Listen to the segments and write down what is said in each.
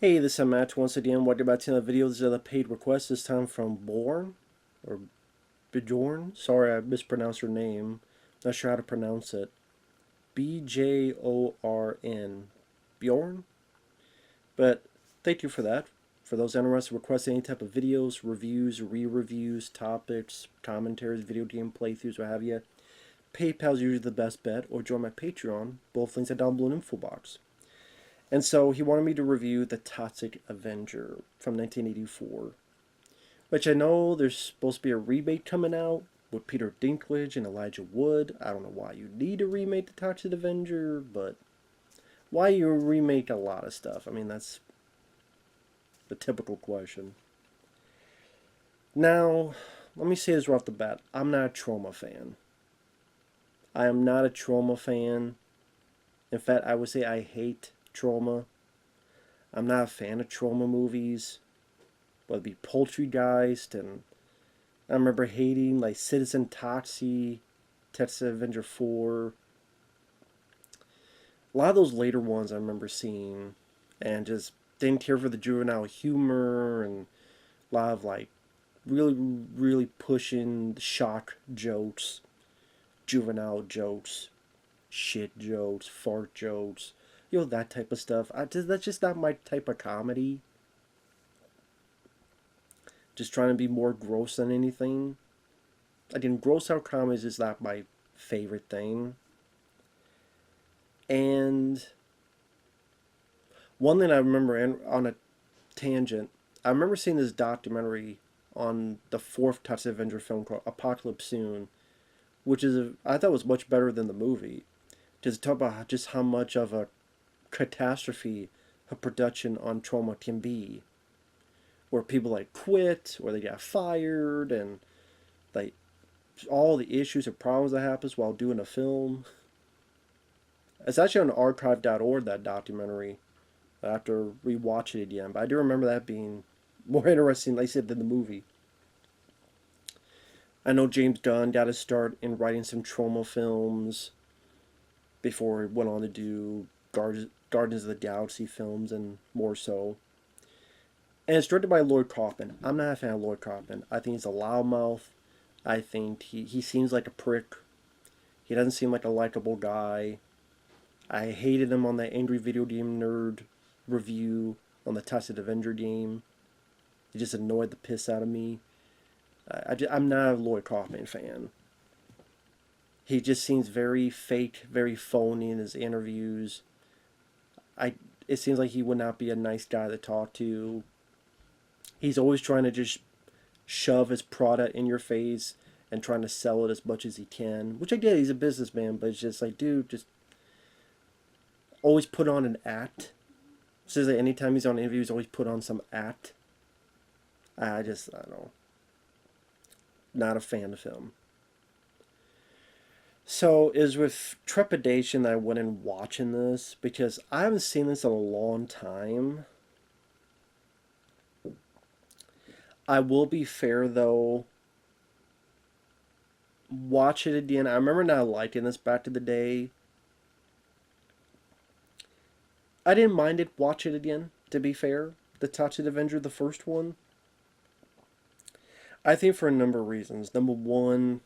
Hey, this is Matt once again. Welcome back to another video. This is another paid request, this time from Bjorn, or Bjorn. Sorry, I mispronounced your name. Not sure how to pronounce it. Bjorn. Bjorn? But thank you for that. For those interested in requesting any type of videos, reviews, re-reviews, topics, commentaries, video game playthroughs, what have you, PayPal's usually the best bet, or join my Patreon. Both links are down below in the info box. And so he wanted me to review The Toxic Avenger from 1984, which I know there's supposed to be a remake coming out with Peter Dinklage and Elijah Wood. I don't know why you need to remake The Toxic Avenger, but why you remake a lot of stuff? I mean, that's the typical question. Now, let me say this right off the bat. I'm not a Trauma fan. I am not a Trauma fan. In fact, I would say I hate Trauma. I'm not a fan of Trauma movies, whether it be Poultrygeist, and I remember hating like Citizen Toxie, Toxic Avenger 4. A lot of those later ones I remember seeing, and just didn't care for the juvenile humor and a lot of like really pushing shock jokes, juvenile jokes, shit jokes, fart jokes, that type of stuff. That's just not my type of comedy. Just trying to be more gross than anything. Again, gross out comedies is not my favorite thing. And one thing I remember, on a tangent, I remember seeing this documentary on the fourth Toxic Avenger film called Apocalypse Soon, which I thought was much better than the movie. Just talk about just how much of a catastrophe a production on Trauma can be, where people like quit or they got fired, and like all the issues and problems that happens while doing a film. It's actually on archive.org, that documentary. I have to rewatch it again, but I do remember that being more interesting, like I said, than the movie. I know James Gunn got to start in writing some Trauma films before he went on to do Guardians of the Galaxy films and more so. And it's directed by Lloyd Kaufman. I'm not a fan of Lloyd Kaufman. I think he's a loudmouth. I think he seems like a prick. He doesn't seem like a likable guy. I hated him on that Angry Video Game Nerd review on the Toxic Avenger game. He just annoyed the piss out of me. I'm not a Lloyd Kaufman fan. He just seems very fake, very phony in his interviews. It seems like he would not be a nice guy to talk to. He's always trying to just shove his product in your face and trying to sell it as much as he can. Which I get, he's a businessman, but it's just like, dude, just always put on an act. Says that anytime he's on interviews, always put on some act. I don't know. Not a fan of him. So it was with trepidation that I went in watching this, because I haven't seen this in a long time. I will be fair though. Watch it again. I remember not liking this back in the day. I didn't mind it. Watch it again, to be fair. The Toxic Avenger, the first one. I think for a number of reasons. Number one,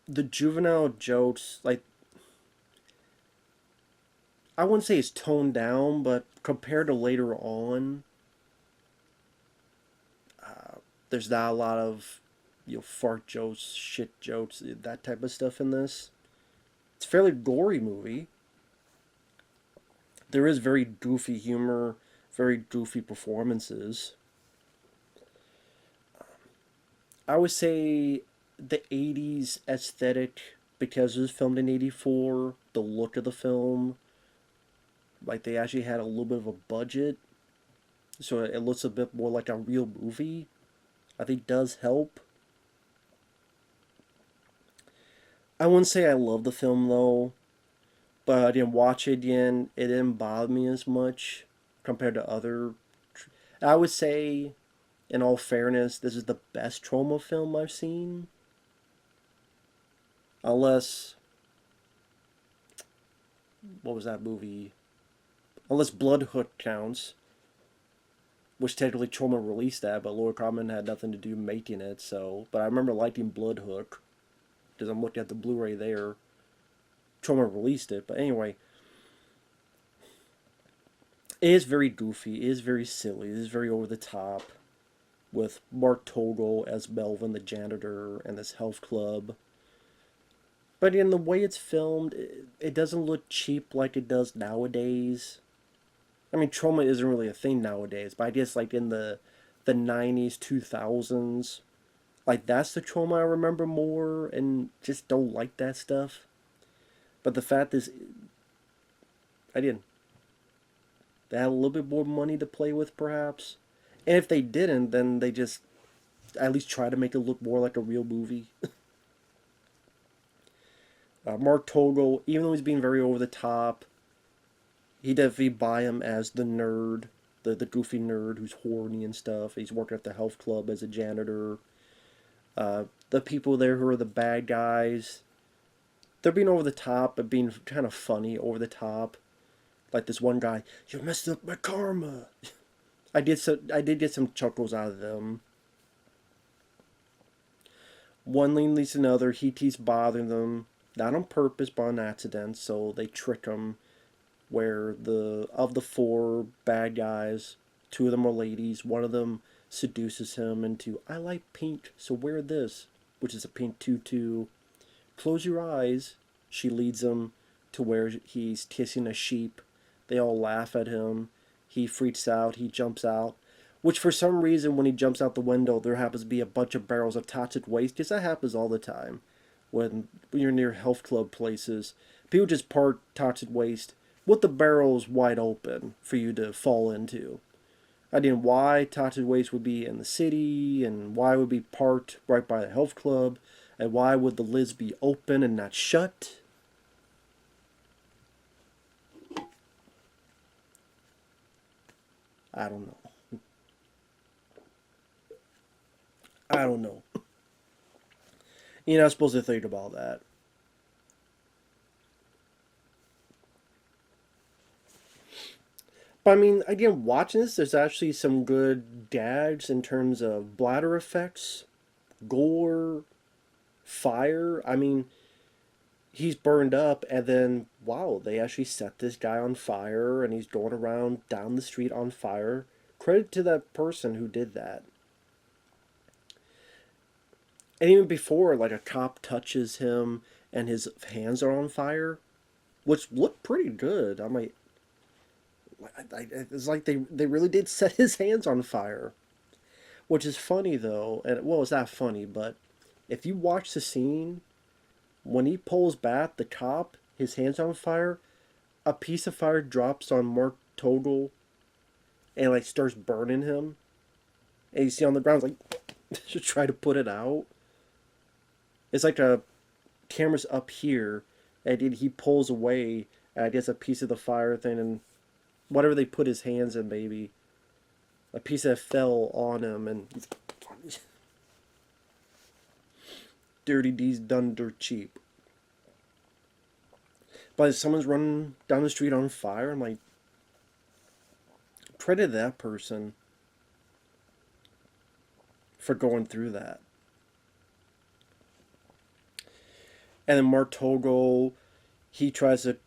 the juvenile jokes, like, I wouldn't say it's toned down, but compared to later on, there's not a lot of, fart jokes, shit jokes, that type of stuff in this. It's a fairly gory movie. There is very goofy humor, very goofy performances. I would say the 80s aesthetic, because it was filmed in 84, the look of the film, like they actually had a little bit of a budget, so it looks a bit more like a real movie, I think does help. I wouldn't say I love the film though, but I didn't watch it again. It didn't bother me as much compared to other. I would say, in all fairness, this is the best Trauma film I've seen. Unless, what was that movie? Unless Blood Hook counts, which technically Troma released that, but Lloyd Kaufman had nothing to do making it. So, but I remember liking Blood Hook because I'm looking at the Blu-ray there. Troma released it, but anyway, it is very goofy. It is very silly. It is very over the top. With Mark Togel as Melvin the janitor and this health club. But in the way it's filmed, it doesn't look cheap like it does nowadays. I mean, trauma isn't really a thing nowadays, but I guess like in the 90s, 2000s, like that's the trauma I remember more and just don't like that stuff. But the fact is, I didn't. They had a little bit more money to play with, perhaps. And if they didn't, then they just at least try to make it look more like a real movie. Mark Togel, even though he's being very over the top, he definitely buy him as the nerd, the goofy nerd who's horny and stuff. He's working at the health club as a janitor. The people there who are the bad guys, they're being over the top, but being kind of funny over the top. Like this one guy, you messed up my karma. I did get some chuckles out of them. One lean leads to another. He keeps bothering them, not on purpose, but on accident. So they trick him. Where the four bad guys, two of them are ladies. One of them seduces him into I like pink, so wear this, which is a pink tutu. Close your eyes. She leads him to where he's kissing a sheep. They all laugh at him. He freaks out. He jumps out. Which for some reason, when he jumps out the window, there happens to be a bunch of barrels of toxic waste. Because that happens all the time when you're near health club places. People just park toxic waste with the barrels wide open for you to fall into. I didn't why toxic waste would be in the city and why it would be parked right by the health club and why would the lids be open and not shut. I don't know. I don't know. You're not supposed to think about that. But I mean, again, watching this, there's actually some good gags in terms of bladder effects, gore, fire. I mean, he's burned up, and then, wow, they actually set this guy on fire, and he's going around down the street on fire. Credit to that person who did that. And even before, like, a cop touches him, and his hands are on fire, which looked pretty good. I mean, it's like they really did set his hands on fire. Which is funny though, and well, it's not funny, but if you watch the scene when he pulls back the cop, his hands on fire, a piece of fire drops on Mark Togel and like starts burning him, and you see on the ground like to try to put it out. It's like a camera's up here, and he pulls away, and I guess a piece of the fire thing and whatever they put his hands in, maybe a piece that fell on him, and Dirty D's done dirt cheap. But someone's running down the street on fire, I'm like, credit that person for going through that. And then Mark Togel, he tries to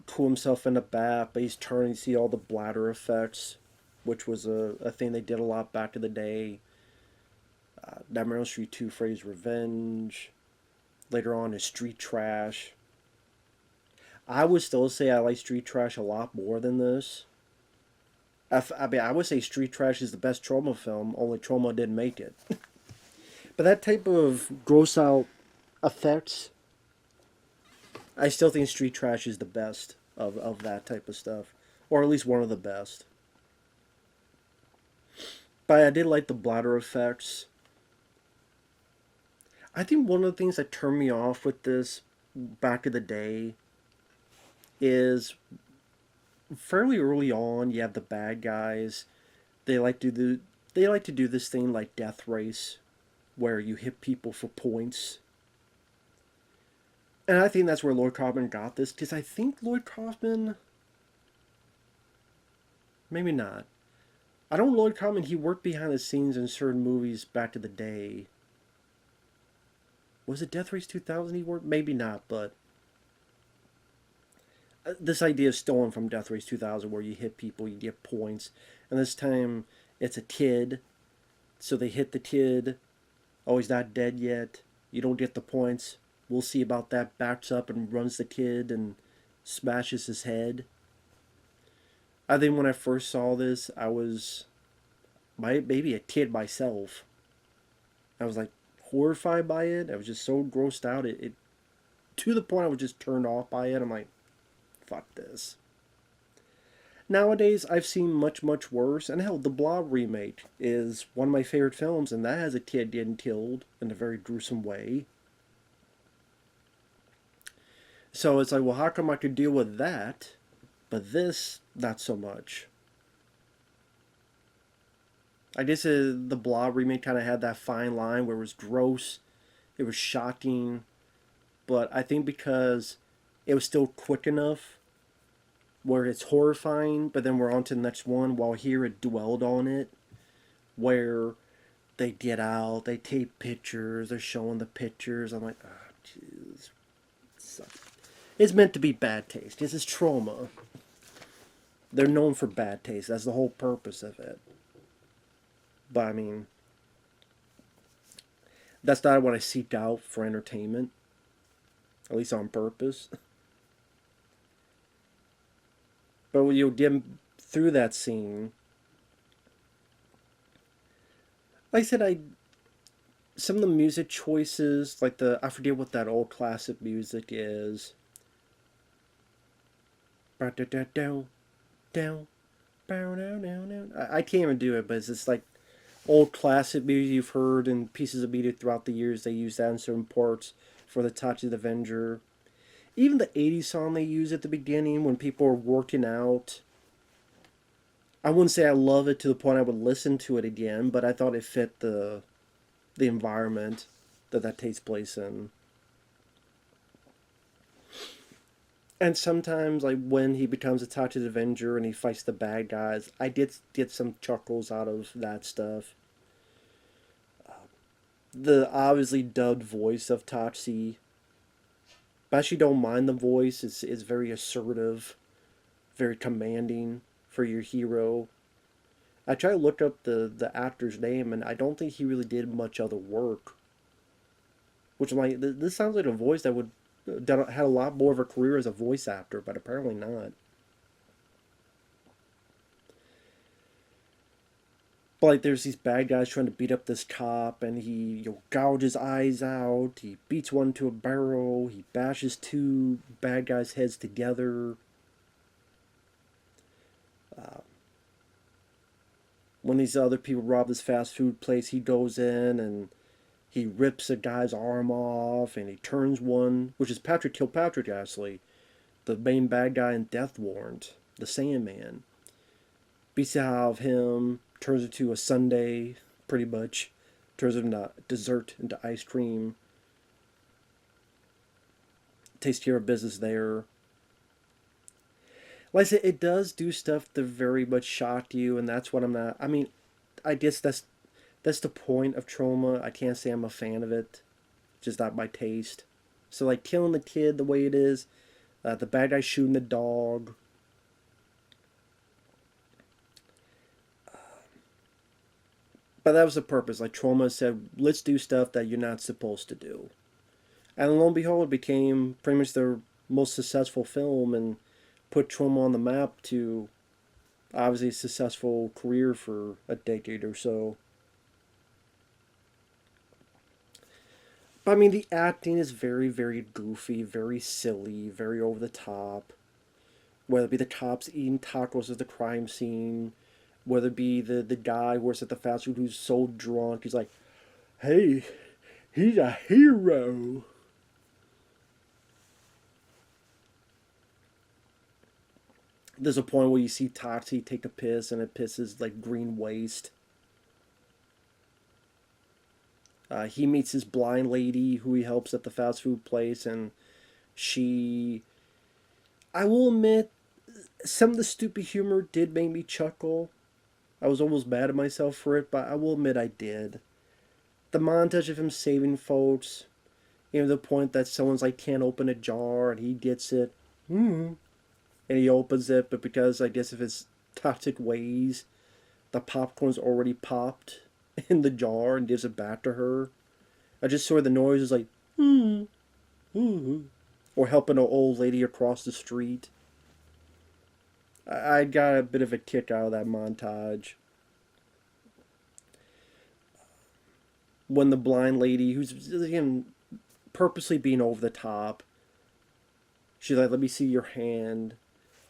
cool himself in a bath, but he's turning to see all the bladder effects, which was a thing they did a lot back in the day. Nightmare on Street 2, Freddy's Revenge. Later on is Street Trash. I would still say I like Street Trash a lot more than this. I mean, I would say Street Trash is the best trauma film, only trauma didn't make it. But that type of gross out effects, I still think Street Trash is the best of that type of stuff. Or at least one of the best. But I did like the bladder effects. I think one of the things that turned me off with this back in the day is fairly early on you have the bad guys. They like to do this thing like Death Race where you hit people for points. And I think that's where Lloyd Kaufman got this, because I think Lloyd Kaufman Maybe not. I don't Lloyd Kaufman. He worked behind the scenes in certain movies back to the day. Was it Death Race 2000 he worked? Maybe not, but this idea is stolen from Death Race 2000 where you hit people, you get points. And this time it's a kid, so they hit the kid. Oh, he's not dead yet. You don't get the points. We'll see about that. Backs up and runs the kid and smashes his head. I think when I first saw this, I was maybe a kid myself. I was like horrified by it. I was just so grossed out. It to the point I was just turned off by it. I'm like, fuck this. Nowadays, I've seen much, much worse. And hell, the Blob remake is one of my favorite films, and that has a kid getting killed in a very gruesome way. So it's like, well, how come I could deal with that, but this, not so much? I guess the Blob remake kind of had that fine line where it was gross, it was shocking, but I think because it was still quick enough where it's horrifying, but then we're on to the next one. While here it dwelled on it, where they get out, they take pictures, they're showing the pictures. I'm like, ah, jeez. It's meant to be bad taste. This is trauma. They're known for bad taste. That's the whole purpose of it. But I mean, that's not what I seek out for entertainment, at least on purpose. But when you get through that scene, like I said, I some of the music choices, like I forget what that old classic music is. Down, down, I can't even do it, but it's just like old classic music you've heard in pieces of media throughout the years. They use that in certain parts for the touch of the Avenger. Even the 80s song they use at the beginning when people are working out. I wouldn't say I love it to the point I would listen to it again, but I thought it fit the environment that takes place in. And sometimes, like when he becomes a touched Avenger and he fights the bad guys, I did get some chuckles out of that stuff. The obviously dubbed voice of Toxie, but I actually don't mind the voice. It's very assertive, very commanding for your hero. I tried to look up the actor's name, and I don't think he really did much other work. Which I'm like, this sounds like a voice that would had a lot more of a career as a voice actor, but apparently not. But like, there's these bad guys trying to beat up this cop, and he gouges eyes out. He beats one to a barrel. He bashes two bad guys' heads together. Uh, when these other people rob this fast food place, he goes in and he rips a guy's arm off, and he turns one, which is Patrick Kilpatrick, actually, the main bad guy in Death Warrant, the Sandman. Beats the out of him, turns it to a sundae, pretty much. Turns it into dessert, into ice cream. Takes care of business there. Like I said, it does do stuff to very much shock you, and that's what I'm not. I mean, I guess that's the point of trauma. I can't say I'm a fan of it. Just not my taste. So like killing the kid the way it is, the bad guy shooting the dog. But that was the purpose. Like trauma said, let's do stuff that you're not supposed to do. And lo and behold, it became pretty much their most successful film and put trauma on the map to obviously a successful career for a decade or so. But I mean, the acting is very, very goofy, very silly, very over the top. Whether it be the cops eating tacos at the crime scene, whether it be the guy who works at the fast food who's so drunk, he's like, hey, he's a hero. There's a point where you see Toxie take a piss and it pisses like green waste. He meets this blind lady who he helps at the fast food place, and she, I will admit, Some of the stupid humor did make me chuckle. I was almost mad at myself for it, but I will admit I did. The montage of him saving folks, the point that someone's like can't open a jar and he gets it, and he opens it, but because I guess of his toxic ways, the popcorn's already popped in the jar and gives it back to her. I just saw the noise is like, hmm, or helping an old lady across the street. I got a bit of a kick out of that montage. When the blind lady, who's again purposely being over the top, she's like, "Let me see your hand.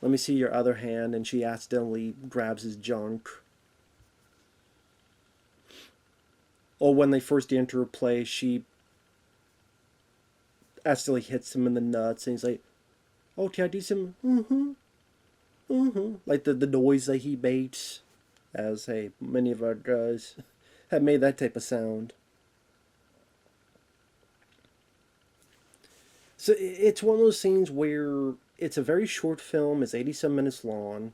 Let me see your other hand," and she accidentally grabs his junk. Or when they first enter a place, she accidentally hits him in the nuts, and he's like, "Oh, can I do some like the noise that he makes?" As hey, many of our guys have made that type of sound. So it's one of those scenes where it's a very short film. It's 87 minutes long.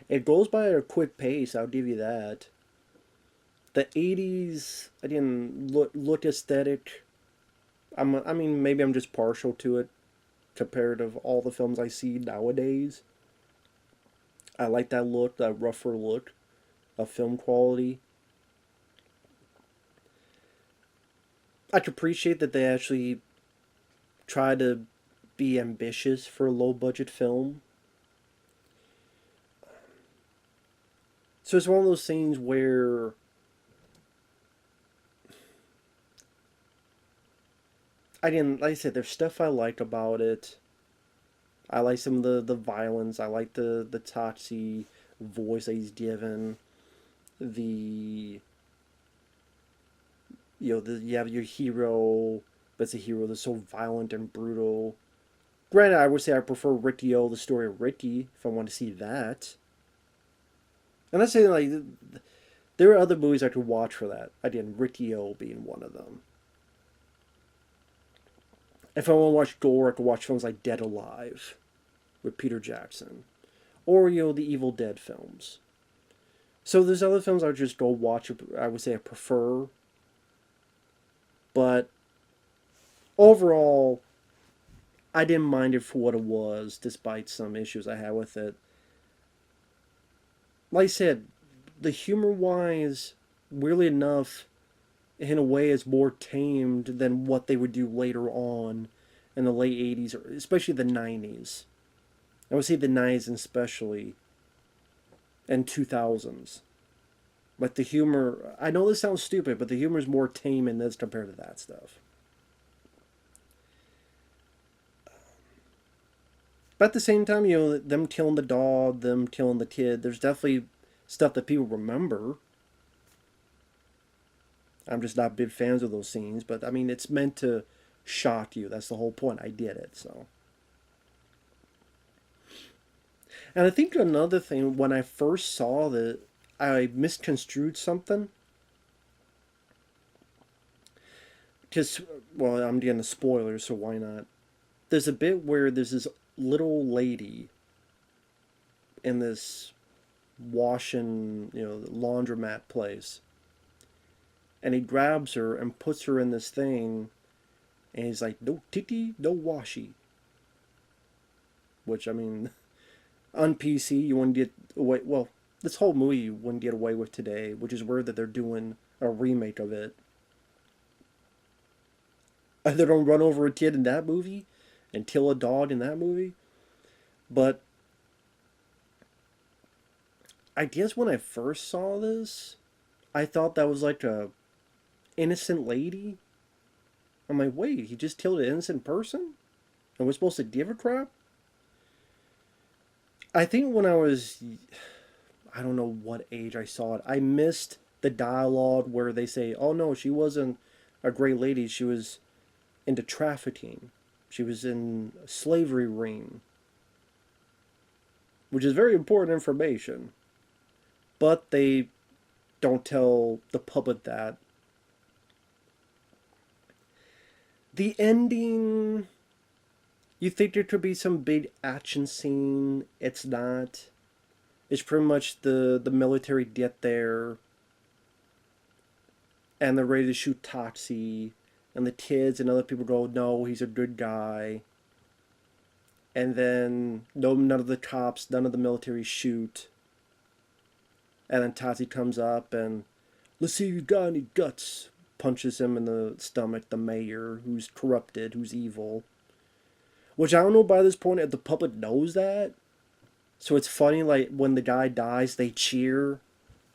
It goes by at a quick pace. I'll give you that. The 80s, again, look aesthetic. I mean, maybe I'm just partial to it compared to all the films I see nowadays. I like that look, that rougher look of film quality. I can appreciate that they actually try to be ambitious for a low budget film. So it's one of those things where I didn't, like I said, there's stuff I like about it. I like some of the violence. I like the Tachi voice that he's given. The you have your hero, but it's a hero that's so violent and brutal. Granted, I would say I prefer Riccio, the story of Ricky, if I want to see that. And that's saying like there are other movies I could watch for that. Again, Riccio being one of them. If I want to watch gore, I could watch films like Dead Alive with Peter Jackson, or the Evil Dead films. So there's other films I would just go watch. I would say I prefer, but overall, I didn't mind it for what it was, despite some issues I had with it. Like I said, the humor wise, weirdly enough, in a way, is more tamed than what they would do later on in the late 80s, or especially the 90s. I would say the 90s especially, and 2000s. Like the humor, I know this sounds stupid, but the humor is more tame in this compared to that stuff. But at the same time, them killing the dog, them killing the kid, there's definitely stuff that people remember. I'm just not big fans of those scenes, but I mean, it's meant to shock you. That's the whole point. I did it, so. And I think another thing, when I first saw that, I misconstrued something. Because, well, I'm getting a spoiler, so why not? There's a bit where there's this little lady in this washing, laundromat place. And he grabs her and puts her in this thing, and he's like, "No titty, no washi." Which, I mean, on PC, you wouldn't get away. Well, this whole movie you wouldn't get away with today, which is weird that they're doing a remake of it. They don't run over a kid in that movie and kill a dog in that movie. But I guess when I first saw this, I thought that was like a innocent lady. I'm like, wait, he just killed an innocent person? And we're supposed to give a crap? I think when I don't know what age I saw it, I missed the dialogue where they say, oh no, she wasn't a great lady. She was into trafficking. She was in a slavery ring. Which is very important information. But they don't tell the public that. The ending, You think there could be some big action scene? It's not. It's pretty much the military get there, and they're ready to shoot Toxie, and the kids and other people go, no, he's a good guy. And then no, none of the cops, none of the military shoot. And then Toxie comes up and, let's see if you got any guts. Punches him in the stomach, the mayor, who's corrupted, who's evil. Which I don't know by this point if the public knows that. So it's funny, like, when the guy dies, they cheer.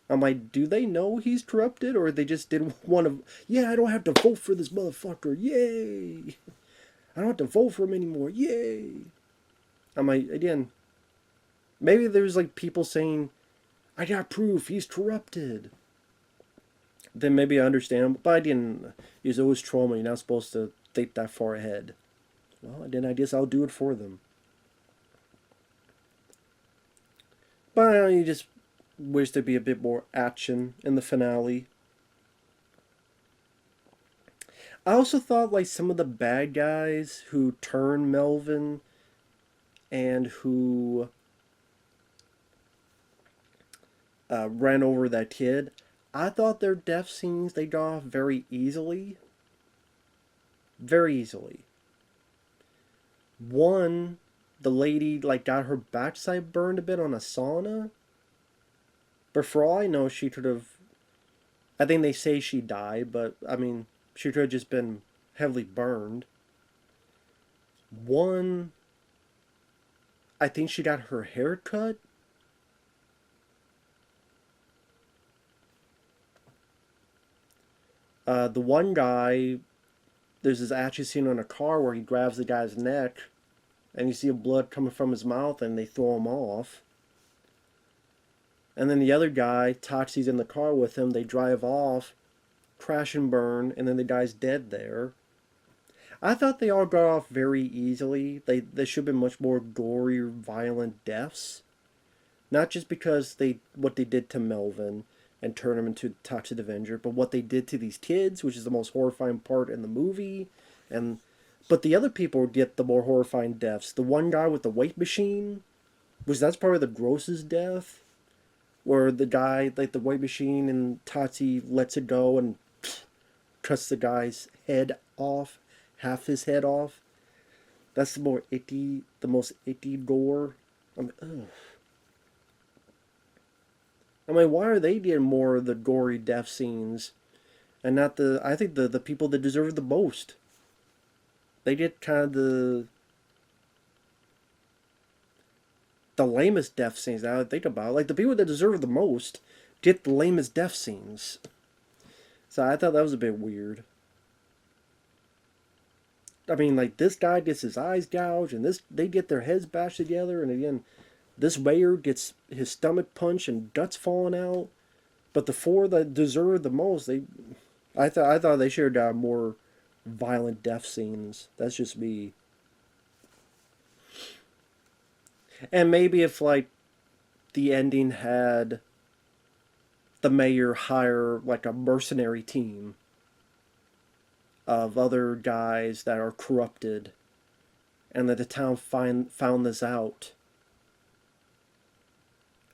I'm like, do they know he's corrupted, or they just didn't want to? Yeah, I don't have to vote for this motherfucker. Yay! I don't have to vote for him anymore. Yay! I'm like, again, maybe there's like people saying, I got proof he's corrupted. Then maybe I understand, but I didn't. It's always trauma. You're not supposed to think that far ahead. Well, then I guess I'll do it for them. But you just wish there'd be a bit more action in the finale. I also thought like some of the bad guys who turned Melvin and who ran over that kid, I thought their death scenes they got off very easily. Very easily. One, the lady like got her backside burned a bit on a sauna. But for all I know, she could have. I think they say she died, but I mean, she could have just been heavily burned. One, I think she got her hair cut. The one guy, there's this action scene on a car where he grabs the guy's neck, and you see blood coming from his mouth, and they throw him off. And then the other guy, Toxie's in the car with him, they drive off, crash and burn, and then the guy's dead there. I thought they all got off very easily. They should have been much more gory, violent deaths. Not just because they what they did to Melvin and turn him into Toxic Avenger, but what they did to these kids, which is the most horrifying part in the movie. And but the other people get the more horrifying deaths. The one guy with the weight machine, which that's probably the grossest death, where the guy like the weight machine and Toxie lets it go and cuts the guy's head off, half his head off. That's the most icky gore. Ugh. I mean, why are they getting more of the gory death scenes, and not I think the people that deserve it the most. They get kind of the lamest death scenes that I think about. Like the people that deserve it the most get the lamest death scenes. So I thought that was a bit weird. I mean, like this guy gets his eyes gouged, and this they get their heads bashed together, and again, this mayor gets his stomach punched and guts falling out. But the four that deserve the most, I thought they should have got more violent death scenes. That's just me. And maybe if like the ending had the mayor hire like a mercenary team of other guys that are corrupted, and that the town found this out.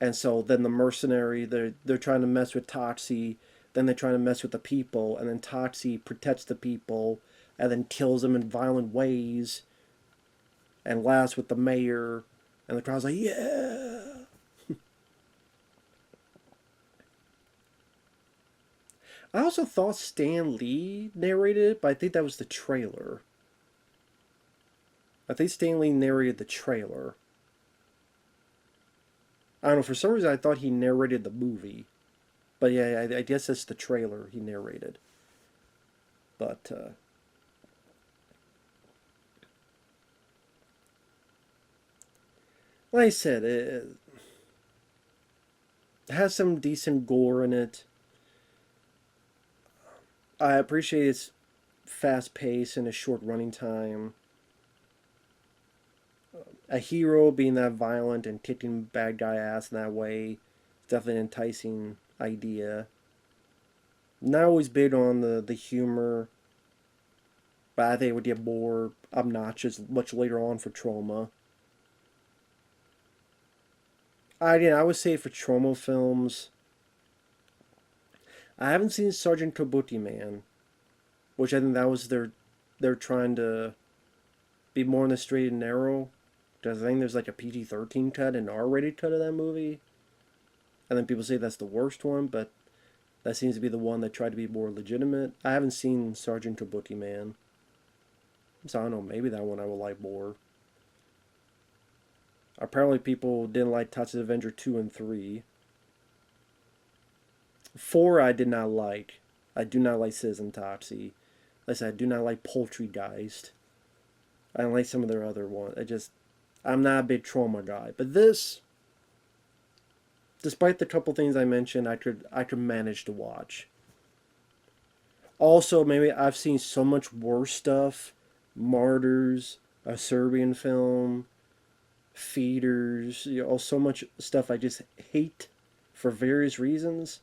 And so then the mercenary, they're trying to mess with Toxie, then they're trying to mess with the people, and then Toxie protects the people, and then kills them in violent ways, and laughs with the mayor, and the crowd's like, yeah! I also thought Stan Lee narrated it, but I think that was the trailer. I think Stan Lee narrated the trailer. I don't know, for some reason I thought he narrated the movie. But yeah, I guess that's the trailer he narrated. But, like I said, it has some decent gore in it. I appreciate its fast pace and a short running time. A hero being that violent and kicking bad guy ass in that way is definitely an enticing idea. Not always big on the humor, but I think it would get more obnoxious much later on for Trauma. I would say for Trauma films, I haven't seen Sergeant Kabuki Man, which I think that was they're trying to be more in the straight and narrow. Because I think there's like a PG-13 cut and R-rated cut of that movie, and then people say that's the worst one, but that seems to be the one that tried to be more legitimate. I haven't seen Sergeant Kabuki Man, so I don't know. Maybe that one I will like more. Apparently, people didn't like Toxic Avenger 2 and 3. 4 I did not like. I do not like Citizen Toxie. Like I said, I do not like Poultrygeist. I don't like some of their other ones. I'm not a big Trauma guy. But this, despite the couple things I mentioned, I could manage to watch. Also, maybe I've seen so much worse stuff. Martyrs, a Serbian film, Feeders, so much stuff I just hate for various reasons.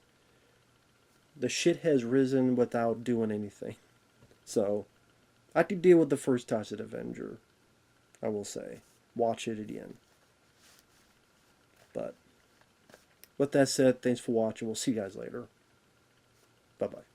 The shit has risen without doing anything. So, I could deal with the first Toxic Avenger, I will say. Watch it again. But, with that said, thanks for watching. We'll see you guys later. Bye bye.